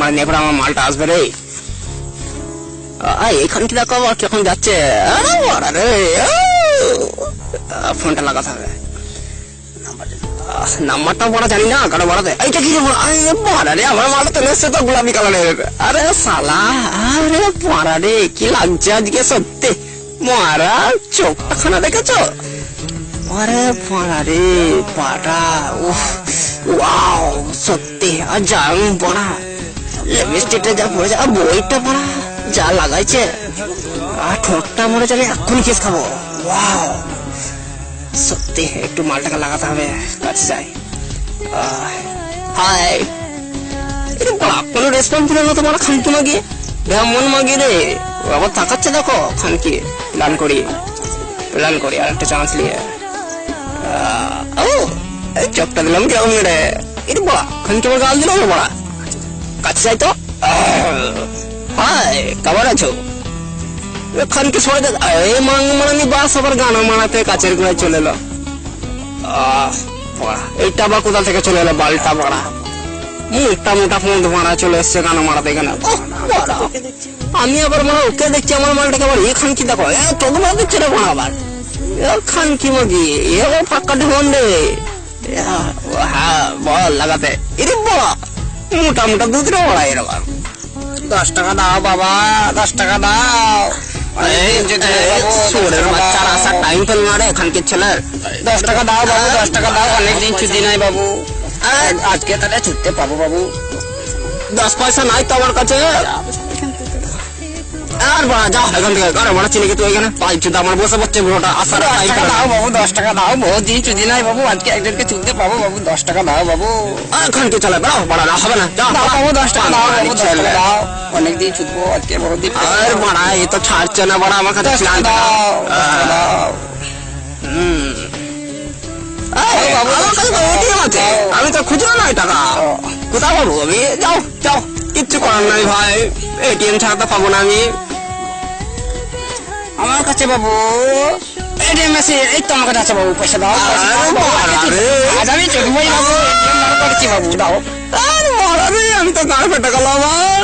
মানে এবার আমার মালটা আসবে রে। এখান কি দেখো আবার কিরকম যাচ্ছে। আরে বাড়া রে, ফোনটা লাগাতে হবে। নাম্বারটা বড় জানি না, কারো বড়াতে এইটা কি বড়া রে, আমার মালটা চলে এসছে তো গোলাপি কালারের। আরে শালা, আরে বড়া রে কি লাগছে আজকে সত্যি। মারা চোখটা খানা দেখেছো? আরে বড়া রে পাটা, উফ ওয়াও সত্যি। আর যাও বড়া, লিপস্টিকটা যা পড়ে যা, বইটা পড়া যা লাগাইছে, আর ঠোঁটটা মরে যাবে, এক্ষুনি কেস খাবো। ওয়াও সত্যি, একটু মালটাকে লাগাতে হবে। কাছে যাই। হাই, কোনো রেসপন্স দিল না তোমার খানকি মাগি, মন মাগি রে, আবার তাকাচ্ছে দেখো খানকি। প্ল্যান করি আর একটা চান্স নিয়ে। চোখটা দিলাম কিরকম রে, এটা বড়া খানকি আমার গাল দিল বড়া। কাছে যাই তো। হাই, কেমন আছো? খানকে সরে দেখ, মারানি বাস আবার গানা মারাতে কাছের গোড়ায় চলে এলো। এইটা বা কোথা থেকে চলে এলো বালটা বড়া, মোটা মোটা ফোন মারা চলে এসছে গানা মারাতে এখানে। আমি আবার মানে ওকে দেখছি, আমার মালটাকে আবার এখান কি দেখো, তোকে মারা দিচ্ছে রে বড়া আবার খান কি মাগি, এ পাক্কা ঢোন রে। হ্যাঁ বল লাগাতে, এরে বড়া মোটা মোটা দুধ রে বড়া। এরকম 10 টাকা দাও বাবা, 10 টাকা দাও। টাইম পেল না রে এখানকার ছেলের। 10 টাকা দাও বাবু, 10 টাকা দাও। অনেকদিন ছুটি নাই বাবু, আজকে তাহলে ছুটতে পাবো বাবু। 10 পয়সা নাই তো আমার কাছে। আর বড়া যাও এখান থেকে, আরে বড়া চিনি তুই এখানে পাইছি তো, আমার বসে পড়ছে বুড়োটা। আসার টাইম দাও বাবু, 10 টাকা দাও। বহুত দিন ছুটি নাই বাবু, আজকে একজনকে ছুটতে পাবো বাবু। 10 টাকা দাও বাবু। এখানকে চলে বেড়াও বড়া, না হবে না, যাও বাবু 10 টাকা দাও বাবু, 10 টাকা দাও। অনেকদিন ছুটবো, আজকে বড় দিন। আর বড়া এ তো ছাড়ছে না বড়া, আমার কাছে প্ল্যান দাও। আমি তো খুচরো নয় টাকা, কোথাও পাবো আমি? যাও যাও, কিচ্ছু করার নাই ভাই, এটিএম ছাড়া তো পাবো না আমি। আমার কাছে বাবু এটিএম মেশিন এই তো আমার কাছে আছে বাবু, পয়সা দাও। আজ আমি চলবই বাবু, বাবু দাও। আমি তো গাড়ি ফেটে গেল আমার।